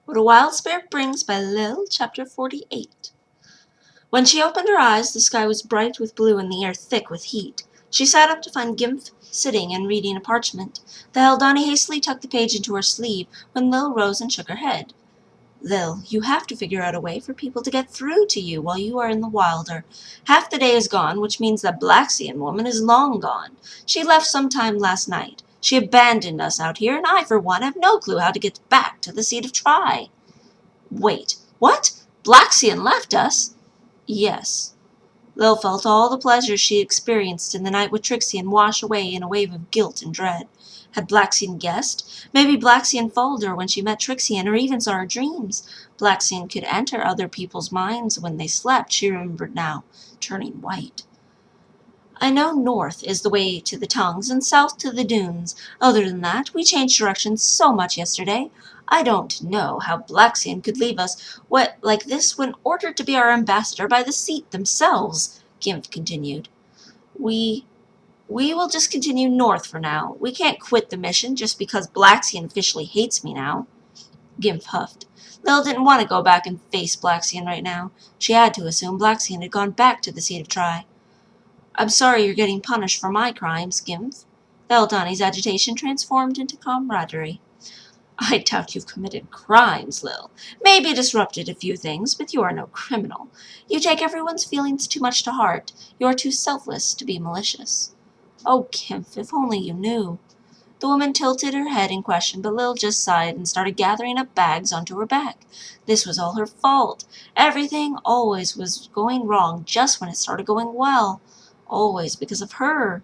What a Wild Spirit Brings by Lil, Chapter 48. When she opened her eyes, the sky was bright with blue and the air thick with heat. She sat up to find Gimp sitting and reading a parchment. The Haldani hastily tucked the page into her sleeve when Lil rose and shook her head. Lil, you have to figure out a way for people to get through to you while you are in the Wilder. Half the day is gone, which means that Blaxian woman is long gone. She left some time last night. She abandoned us out here, and I, for one, have no clue how to get back to the seat of Try. Wait, what? Blaxian left us? Yes. Lil felt all the pleasure she experienced in the night with Trixian wash away in a wave of guilt and dread. Had Blaxian guessed? Maybe Blaxian followed her when she met Trixian, or even saw her dreams. Blaxian could enter other people's minds when they slept, she remembered now, turning white. I know north is the way to the Tongues and south to the dunes. Other than that, we changed directions so much yesterday. I don't know how Blaxian could leave us like this when ordered to be our ambassador by the seat themselves, Gimp continued. We will just continue north for now. We can't quit the mission just because Blaxian officially hates me now. Gimp huffed. Lil didn't want to go back and face Blaxian right now. She had to assume Blaxian had gone back to the seat of Try. I'm sorry you're getting punished for my crimes, Gimp. The Eldani's agitation transformed into camaraderie. I doubt you've committed crimes, Lil. Maybe disrupted a few things, but you are no criminal. You take everyone's feelings too much to heart. You are too selfless to be malicious. Oh, Gimp, if only you knew. The woman tilted her head in question, but Lil just sighed and started gathering up bags onto her back. This was all her fault. Everything always was going wrong just when it started going well. Always because of her.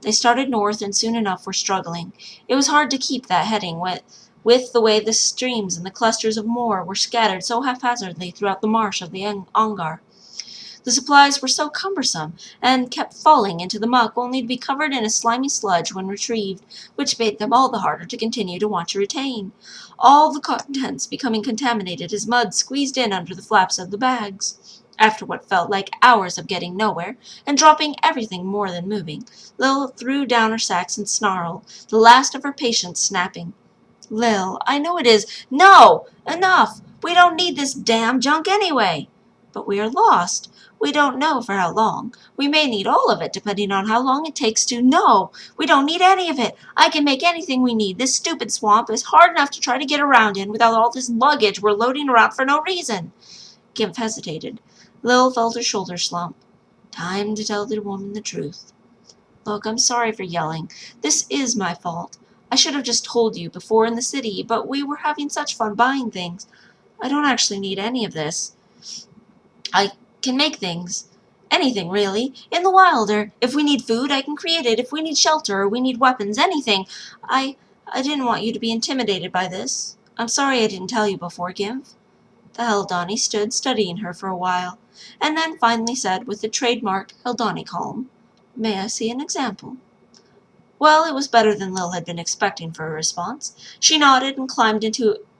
They started north and soon enough were struggling. It was hard to keep that heading with the way the streams and the clusters of moor were scattered so haphazardly throughout the marsh of the Ongar. The supplies were so cumbersome and kept falling into the muck only to be covered in a slimy sludge when retrieved, which made them all the harder to continue to want to retain. All the contents becoming contaminated as mud squeezed in under the flaps of the bags. After what felt like hours of getting nowhere, and dropping everything more than moving, Lil threw down her sacks and snarled, the last of her patience snapping. Lil, I know it is. No! Enough! We don't need this damn junk anyway! But we are lost. We don't know for how long. We may need all of it, depending on how long it takes to. No! We don't need any of it. I can make anything we need. This stupid swamp is hard enough to try to get around in without all this luggage we're loading around for no reason. Gimp hesitated. Lil felt her shoulders slump. Time to tell the woman the truth. Look, I'm sorry for yelling. This is my fault. I should have just told you before in the city, but we were having such fun buying things. I don't actually need any of this. I can make things. Anything, really. In the Wilder. If we need food, I can create it. If we need shelter or we need weapons, anything. I didn't want you to be intimidated by this. I'm sorry I didn't tell you before, Gimp. The Haldani stood studying her for a while, and then finally said with the trademark Haldani calm, May I see an example? Well, it was better than Lil had been expecting for a response. She nodded and climbed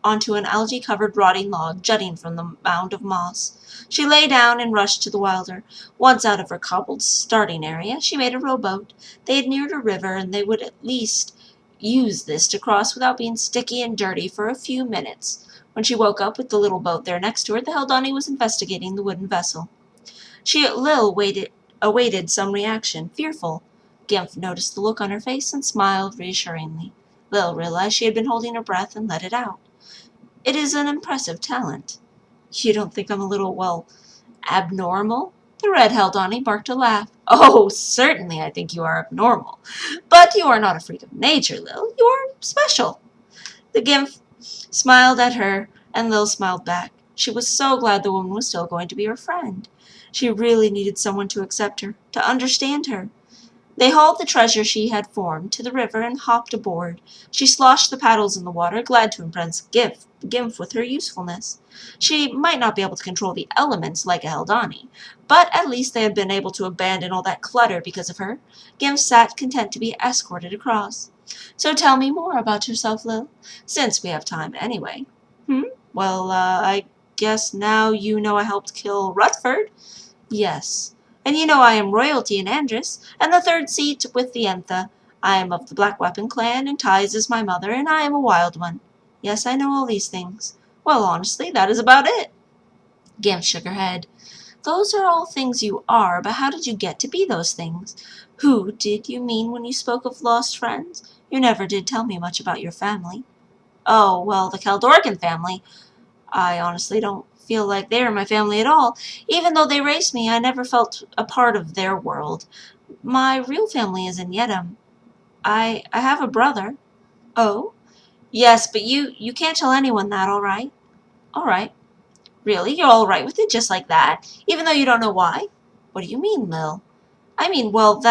onto an algae-covered rotting log jutting from the mound of moss. She lay down and rushed to the Wilder. Once out of her cobbled starting area, she made a rowboat. They had neared a river, and they would at least use this to cross without being sticky and dirty for a few minutes. When she woke up with the little boat there next to her, the Haldani was investigating the wooden vessel. Lil awaited some reaction, fearful. Gimp noticed the look on her face and smiled reassuringly. Lil realized she had been holding her breath and let it out. It is an impressive talent. You don't think I'm a little, abnormal? The red Haldani barked a laugh. Oh, certainly I think you are abnormal. But you are not a freak of nature, Lil. You are special. The Gimp smiled at her, and Lil smiled back. She was so glad the woman was still going to be her friend. She really needed someone to accept her, to understand her. They hauled the treasure she had formed to the river and hopped aboard. She sloshed the paddles in the water, glad to impress Gimp with her usefulness. She might not be able to control the elements like a Haldani, but at least they had been able to abandon all that clutter because of her. Gimp sat content to be escorted across. So tell me more about yourself, Lil, since we have time anyway. Well, I guess now you know I helped kill Rutford. Yes. And you know I am royalty in Andrus, and the third seat with the Entha. I am of the Black Weapon clan, and Ties is my mother, and I am a wild one. Yes, I know all these things. Well, honestly, that is about it. Gimp shook her head. Those are all things you are, but how did you get to be those things? Who did you mean when you spoke of lost friends? You never did tell me much about your family. Oh, well, the Caldorcan family. I honestly don't feel like they are my family at all. Even though they raised me, I never felt a part of their world. My real family is in Yedem. I have a brother. Oh? Yes, but you can't tell anyone that, all right? All right. Really? You're all right with it just like that? Even though you don't know why? What do you mean, Lil? I mean, well,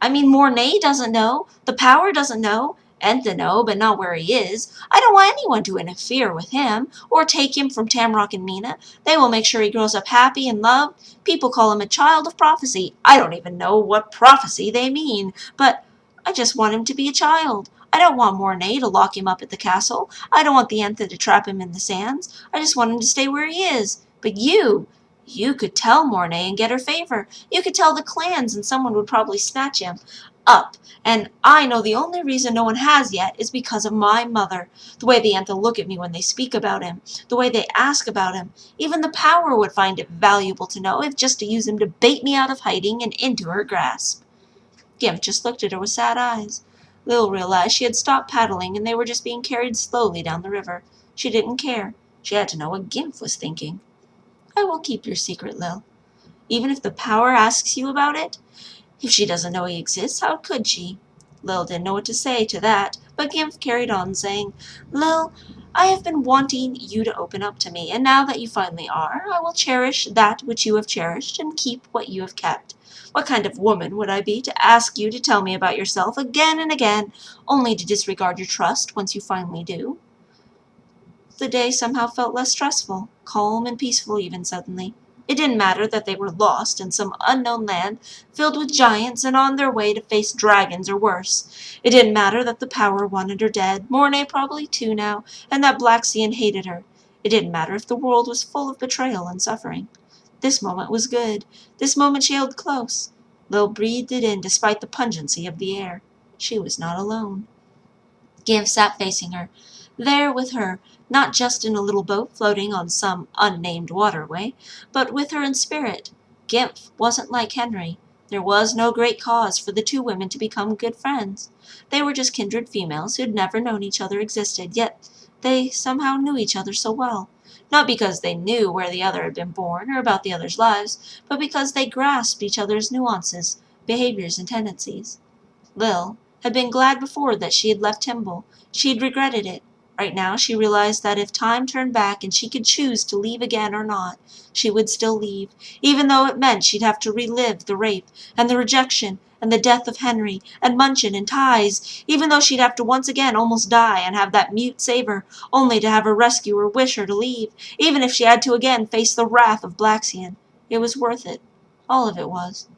Mornay doesn't know. The Power doesn't know. Enta know, but not where he is. I don't want anyone to interfere with him, or take him from Tamrock and Mina. They will make sure he grows up happy and loved. People call him a child of prophecy. I don't even know what prophecy they mean, but I just want him to be a child. I don't want Mornay to lock him up at the castle. I don't want the Enta to trap him in the sands. I just want him to stay where he is. But you could tell Mornay and get her favor. You could tell the clans and someone would probably snatch him up. And I know the only reason no one has yet is because of my mother. The way the Enta look at me when they speak about him. The way they ask about him. Even the Power would find it valuable to know, if just to use him to bait me out of hiding and into her grasp. Gimp just looked at her with sad eyes. Lil realized she had stopped paddling and they were just being carried slowly down the river. She didn't care. She had to know what Gimp was thinking. I will keep your secret, Lil. Even if the Power asks you about it? If she doesn't know he exists, how could she? Lil didn't know what to say to that, but Gimp carried on, saying, Lil, I have been wanting you to open up to me, and now that you finally are, I will cherish that which you have cherished and keep what you have kept. What kind of woman would I be to ask you to tell me about yourself again and again, only to disregard your trust once you finally do? The day somehow felt less stressful, calm and peaceful even suddenly. It didn't matter that they were lost in some unknown land filled with giants and on their way to face dragons or worse. It didn't matter that the Power wanted her dead, Mornay probably too now, and that Blaxian hated her. It didn't matter if the world was full of betrayal and suffering. This moment was good. This moment she held close. Lil breathed it in despite the pungency of the air. She was not alone. Gimp sat facing her, there with her, not just in a little boat floating on some unnamed waterway, but with her in spirit. Gimp wasn't like Henry. There was no great cause for the two women to become good friends. They were just kindred females who'd never known each other existed, yet they somehow knew each other so well. Not because they knew where the other had been born or about the other's lives, but because they grasped each other's nuances, behaviors, and tendencies. Lil had been glad before that she had left Timble. She'd regretted it. Right now she realized that if time turned back and she could choose to leave again or not, she would still leave, even though it meant she'd have to relive the rape and the rejection and the death of Henry and Munchin and Ties, even though she'd have to once again almost die and have that mute save her, only to have her rescuer wish her to leave, even if she had to again face the wrath of Blaxian. It was worth it. All of it was.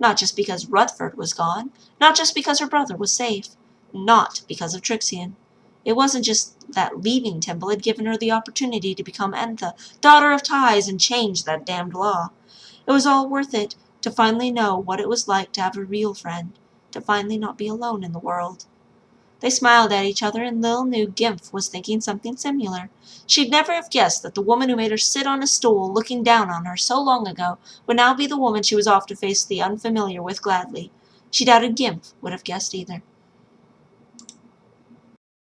Not just because Rutford was gone, not just because her brother was safe, not because of Trixian. It wasn't just that leaving Timble had given her the opportunity to become Enta, daughter of Ties, and change that damned law. It was all worth it to finally know what it was like to have a real friend, to finally not be alone in the world. They smiled at each other, and Lil knew Gimp was thinking something similar. She'd never have guessed that the woman who made her sit on a stool looking down on her so long ago would now be the woman she was off to face the unfamiliar with gladly. She doubted Gimp would have guessed either.